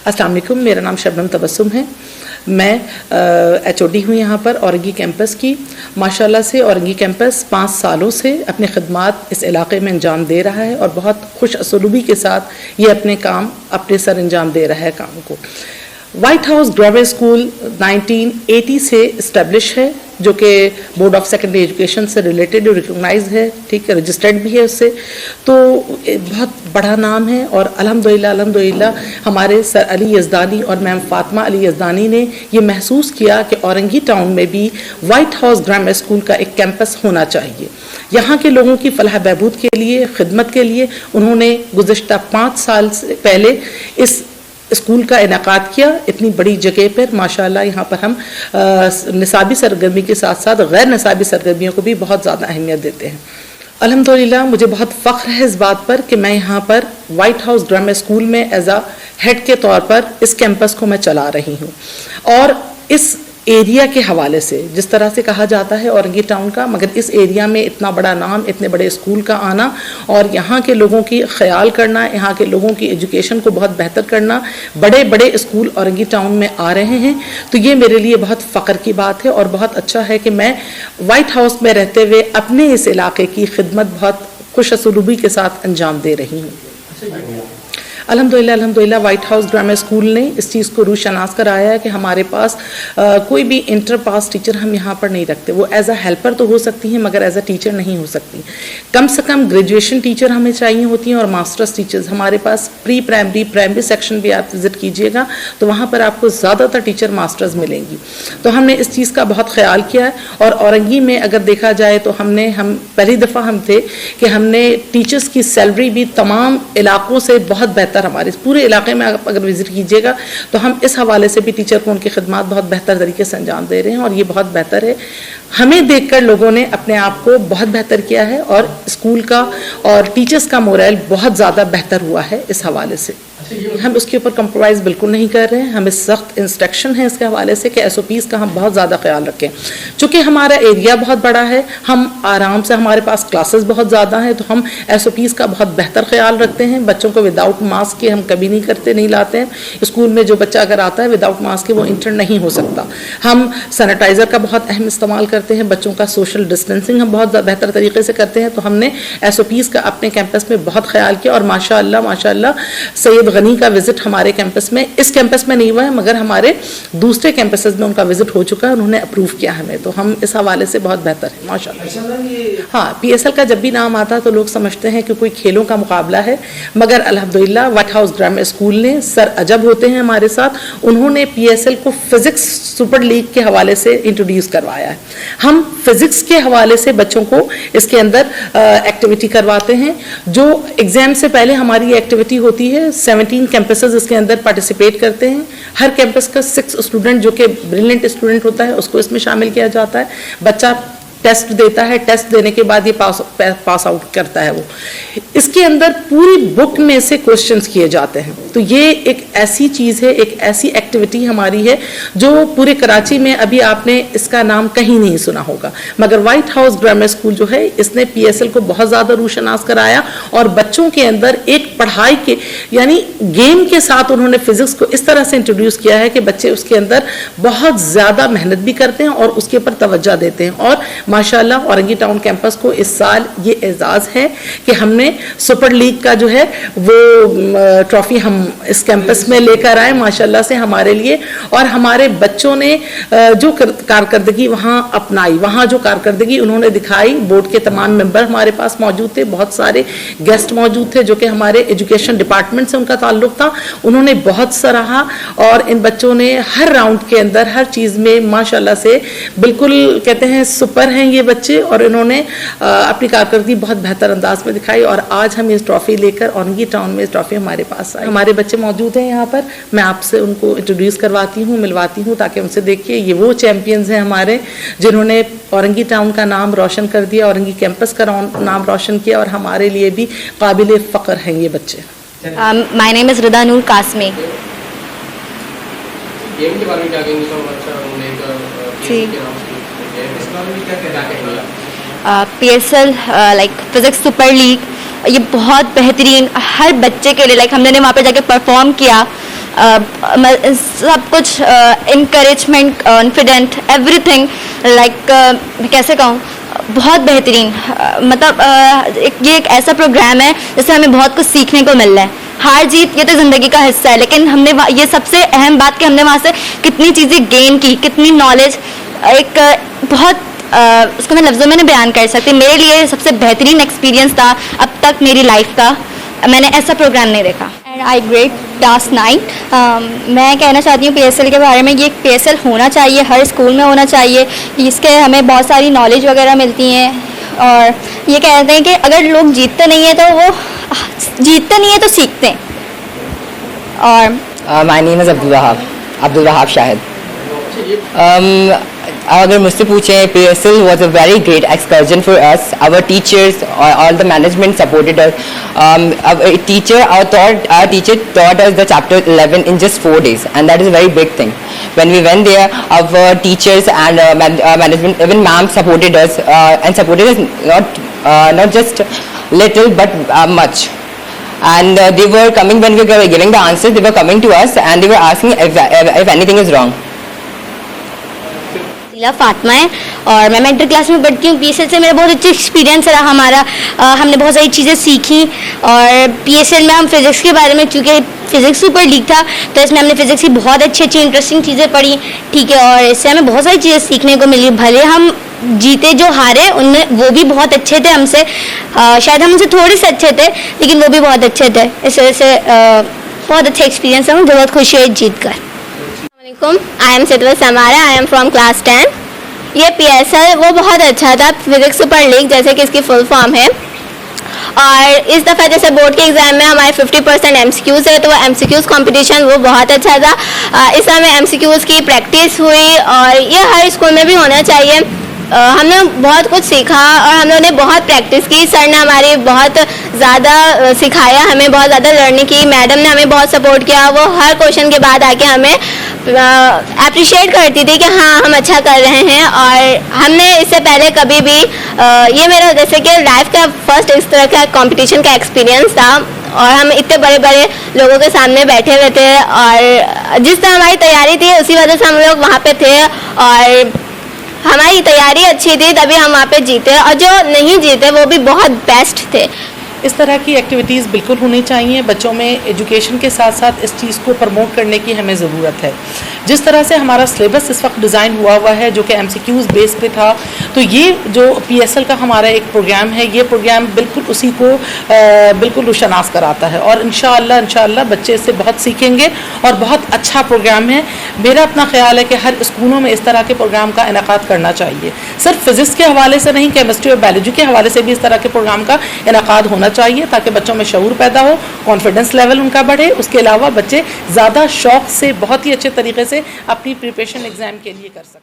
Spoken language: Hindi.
अस्सलाम वालेकुम, मेरा नाम शबनम तबस्सुम है। मैं HOD हूँ यहाँ पर औरंगी कैंपस की। माशाल्लाह से औरंगी कैंपस 5 सालों से अपनी खिदमात इस इलाके में अंजाम दे रहा है और बहुत खुश असलूबी के साथ ये अपने सर अंजाम दे रहा है काम को। वाइट हाउस ग्रामर स्कूल 1980 से इस्टेब्लिश है, जो कि बोर्ड ऑफ सेकेंडरी एजुकेशन से रिलेटेड और रिकॉग्नाइज है, ठीक है, रजिस्टर्ड भी है उससे, तो बहुत बड़ा नाम है। और अल्हम्दुलिल्लाह हमारे सर अली यज़दानी और मैम फातिमा अली यज़दानी ने ये महसूस किया कि औरंगी टाउन में भी वाइट हाउस ग्रामर स्कूल का एक कैंपस होना चाहिए। यहाँ के लोगों की फलाह बहबूद के लिए, खिदमत के लिए उन्होंने गुज़िश्ता 5 साल से पहले इस स्कूल का इनेकाद किया। इतनी बड़ी जगह पर माशाल्लाह यहाँ पर हम निसाबी सरगर्मी के साथ साथ गैर निसाबी सरगर्मियों को भी बहुत ज़्यादा अहमियत देते हैं। अल्हम्दुलिल्लाह मुझे बहुत फ़ख्र है इस बात पर कि मैं यहाँ पर वाइट हाउस ग्रामर स्कूल में एज आ हेड के तौर पर इस कैंपस को मैं चला रही हूँ। और इस एरिया के हवाले से जिस तरह से कहा जाता है औरंगी टाउन का, मगर इस एरिया में इतना बड़ा नाम, इतने बड़े स्कूल का आना और यहाँ के लोगों की ख्याल करना, यहाँ के लोगों की एजुकेशन को बहुत बेहतर करना, बड़े बड़े स्कूल औरंगी टाउन में आ रहे हैं, तो ये मेरे लिए बहुत फ़ख्र की बात है। और बहुत अच्छा है कि मैं वाइट हाउस में रहते हुए अपने इस इलाके की खिदमत बहुत खुश असलूबी के साथ अंजाम दे रही हूँ। अल्हम्दुलिल्लाह वाइट हाउस ग्रामर स्कूल ने इस चीज़ को रूशनास कराया है कि हमारे पास कोई भी इंटर पास टीचर हम यहाँ पर नहीं रखते। वो एज अ हेल्पर तो हो सकती हैं मगर एज अ टीचर नहीं हो सकती। कम से कम ग्रेजुएशन टीचर हमें चाहिए होती हैं और मास्टर्स टीचर्स। हमारे पास प्री प्राइमरी सेक्शन भी आप विज़िट कीजिएगा तो वहाँ पर आपको ज़्यादातर टीचर मास्टर्स मिलेंगी। तो हमने इस चीज़ का बहुत ख्याल किया है। और औरंगी में अगर देखा जाए तो हम पहली दफ़ा हम थे कि हमने टीचर्स की सैलरी भी तमाम इलाकों से बहुत बेहतर, हमारे पूरे इलाके में अगर विजिट कीजिएगा तो हम इस हवाले से भी टीचर को उनकी खिदमत बहुत बेहतर तरीके से अंजाम दे रहे हैं और ये बहुत बेहतर है। हमें देखकर लोगों ने अपने आप को बहुत बेहतर किया है और स्कूल का और टीचर्स का मोरल बहुत ज़्यादा बेहतर हुआ है इस हवाले से। हम उसके ऊपर कंप्रोमाइज़ बिल्कुल नहीं कर रहे हैं। हमें सख्त इंस्ट्रक्शन है इसके हवाले से कि SOPs का हम बहुत ज़्यादा ख्याल रखें। चूँकि हमारा एरिया बहुत बड़ा है, हम आराम से, हमारे पास क्लासेस बहुत ज़्यादा हैं, तो हम SOPs का बहुत बेहतर ख्याल रखते हैं। बच्चों को विदाउट मास्क के हम कभी नहीं लाते हैं। स्कूल में जो बच्चा अगर आता है विदाउट मास्क के वो इंटर नहीं हो सकता। हम सैनिटाइज़र का बहुत अहम इस्तेमाल करते हैं। बच्चों का सोशल डिस्टेंसिंग हम बहुत बेहतर तरीके से करते हैं। तो हमने SOPs का अपने कैंपस में बहुत ख्याल किया और माशाअल्लाह सैयद गनी का विजिट हमारे कैंपस में, इस कैंपस में नहीं हुआ है मगर हमारे दूसरे कैंपसेस में उनका विजिट हो चुका है। उन्होंने अप्रूव किया हमें, तो हम इस हवाले से बहुत बेहतर है माशाअल्लाह। हाँ, PSL का जब भी नाम आता है तो लोग समझते हैं कि कोई खेलों का मुकाबला है, मगर अल्हम्दुलिल्लाह वाइट हाउस ग्रामर स्कूल ने, सर अजब होते हैं हमारे साथ, उन्होंने PSL को फिजिक्स सुपर लीग के हवाले से इंट्रोड्यूस करवाया है। हम फिजिक्स के हवाले से बच्चों को इसके अंदर एक्टिविटी करवाते हैं। जो एग्जाम से पहले हमारी एक्टिविटी होती है, 17 कैंपसेस इसके अंदर पार्टिसिपेट करते हैं। हर कैंपस का 6 स्टूडेंट जो कि ब्रिलियंट स्टूडेंट होता है उसको इसमें शामिल किया जाता है। बच्चा टेस्ट देता है, टेस्ट देने के बाद ये पास आउट करता है। वो इसके अंदर पूरी बुक में से क्वेश्चंस किए जाते हैं। तो ये एक ऐसी चीज़ है, एक ऐसी एक्टिविटी हमारी है जो पूरे कराची में अभी आपने इसका नाम कहीं नहीं सुना होगा, मगर वाइट हाउस ग्रामर स्कूल जो है इसने PSL को बहुत ज़्यादा रूशनास कराया और बच्चों के अंदर एक पढ़ाई के यानी गेम के साथ उन्होंने फिजिक्स को इस तरह से इंट्रोड्यूस किया है कि बच्चे उसके अंदर बहुत ज़्यादा मेहनत भी करते हैं और उसके ऊपर तवज्जो देते हैं। और माशाल्लाह औरंगी टाउन कैंपस को इस साल ये एजाज़ है कि हमने सुपर लीग का जो है वो ट्रॉफी हम इस कैंपस में लेकर आए माशाल्लाह से हमारे लिए। और हमारे बच्चों ने जो कारकर्दगी वहाँ अपनाई, वहाँ जो कारकर्दगी उन्होंने दिखाई, बोर्ड के तमाम मेंबर हमारे पास मौजूद थे, बहुत सारे गेस्ट मौजूद थे जो कि हमारे एजुकेशन डिपार्टमेंट से उनका ताल्लुक था, उन्होंने बहुत सराहा। और इन बच्चों ने हर राउंड के अंदर हर चीज़ में माशाल्लाह से बिल्कुल कहते हैं सुपर हैं ये बच्चे, और इन्होंने अपनी कारकर्दगी बहुत बेहतर अंदाज में दिखाई। और आज हम इस ट्रॉफी लेकर औरंगी टाउन में इस ट्रॉफी हमारे पास आई। हमारे बच्चे मौजूद हैं यहाँ पर, मैं आपसे उनको इंट्रोड्यूस करवाती हूँ, मिलवाती हूँ ताकि उनसे देखिए ये वो चैम्पियंस हैं हमारे जिन्होंने औरंगी टाउन का नाम रोशन कर दिया, औरंगी कैंपस का नाम रोशन किया, और हमारे लिए भी काबिल फ़ख्र हैं ये बच्चे। My name is Rida Noor Qasmi. Game के बारे में क्या कहेंगे? PSL like physics super league, ये बहुत बेहतरीन हर बच्चे के लिए, लाइक हमने वहाँ पे जाके परफॉर्म किया सब कुछ इनकरेजमेंट, कॉन्फिडेंट, एवरीथिंग लाइक कैसे कहूँ, बहुत बेहतरीन। ये एक ऐसा प्रोग्राम है जिससे हमें बहुत कुछ सीखने को मिल रहा है। हार जीत ये तो ज़िंदगी का हिस्सा है, लेकिन हमने ये सबसे अहम बात कि हमने वहाँ से कितनी चीज़ें गेन की, कितनी नॉलेज, एक बहुत उसको मैं लफ्ज़ों में नहीं बयान कर सकती। मेरे लिए सबसे बेहतरीन एक्सपीरियंस था अब तक मेरी लाइफ का। मैंने ऐसा प्रोग्राम नहीं देखा। And I grade class 9। मैं कहना चाहती हूँ PSL के बारे में। ये PSL होना चाहिए, हर स्कूल में होना चाहिए। इसके हमें बहुत सारी नॉलेज वगैरह मिलती हैं, और ये कहते हैं कि अगर लोग जीतते नहीं हैं तो सीखते हैं। और my name is Abdul Wahab Shahid. अगर मुझसे पूछें, PSL was a very great excursion for us. Our teachers, all the management supported us. Our teacher taught us the chapter 11 in just 4 days, and that is a very big thing. When we went there, our teachers and management, even ma'am supported us, and supported us not just little but much. And they were coming when we were giving the answers. They were coming to us and they were asking if anything is wrong. Fatima है और मैं मेंटर क्लास में पढ़ती हूँ। PSL से मेरा बहुत अच्छा एक्सपीरियंस रहा हमारा। हमने बहुत सारी चीज़ें सीखी, और PSL में हम फिज़िक्स के बारे में, चूँकि फिज़िक्स सुपर लीग था तो इसमें हमने फिज़िक्स की बहुत अच्छी इंटरेस्टिंग चीज़ें पढ़ी, ठीक है। और इससे हमें बहुत सारी चीज़ें सीखने को मिली। भले हम जीते जो हारे उनमें, वो भी बहुत अच्छे थे हमसे, शायद हम उनसे थोड़े से अच्छे थे, लेकिन वो भी बहुत अच्छे थे। इस वजह से बहुत अच्छा एक्सपीरियंस है, मुझे बहुत खुशी हुई जीत कर। आई एम सितवा समारा, आई एम फ्रॉम क्लास 10। ये PSL वो बहुत अच्छा था, फिजिक्स सुपर लीग जैसे कि इसकी फुल फॉर्म है। और इस दफ़ा जैसे बोर्ड के एग्ज़ाम में हमारे 50% MCQs है, तो वो MCQs कंपटीशन वो बहुत अच्छा था। इस समय MCQs की प्रैक्टिस हुई, और ये हर स्कूल में भी होना चाहिए। हमने बहुत कुछ सीखा और हम लोगों ने बहुत प्रैक्टिस की। सर ने हमारी बहुत ज़्यादा सिखाया, हमें बहुत ज़्यादा लर्निंग की। मैडम ने हमें बहुत सपोर्ट किया। वो हर क्वेश्चन के बाद आके हमें अप्रिशिएट करती थी कि हाँ हम अच्छा कर रहे हैं। और हमने इससे पहले कभी भी ये मेरा जैसे कि लाइफ का फर्स्ट इस तरह का कंपटीशन का एक्सपीरियंस था, और हम इतने बड़े बड़े लोगों के सामने बैठे हुए थे, और जिस तरह हमारी तैयारी थी उसी वजह से हम लोग वहाँ पे थे, और हमारी तैयारी अच्छी थी तभी हम वहाँ पे जीते, और जो नहीं जीते वो भी बहुत बेस्ट थे। इस तरह की एक्टिविटीज़ बिल्कुल होनी चाहिए। बच्चों में एजुकेशन के साथ साथ इस चीज़ को प्रमोट करने की हमें ज़रूरत है। जिस तरह से हमारा सिलेबस इस वक्त डिज़ाइन हुआ है जो कि MCQs बेस पे था, तो ये जो PSL का हमारा एक प्रोग्राम है, ये प्रोग्राम बिल्कुल उसी को बिल्कुल रुशनास कराता है, और इंशाअल्लाह बच्चे इससे बहुत सीखेंगे और बहुत अच्छा प्रोग्राम है। मेरा अपना ख्याल है कि हर स्कूलों में इस तरह के प्रोग्राम का इनेकाद करना चाहिए। सिर्फ फिज़िक्स के हवाले से नहीं, केमिस्ट्री और बायोलॉजी के हवाले से भी इस तरह के प्रोग्राम का इनेकाद होना चाहिए, ताकि बच्चों में शऊर पैदा हो, कॉन्फिडेंस लेवल उनका बढ़े। उसके अलावा बच्चे ज़्यादा शौक़ से बहुत ही अच्छे तरीके से अपनी प्रिपरेशन एग्ज़ाम के लिए कर सकें।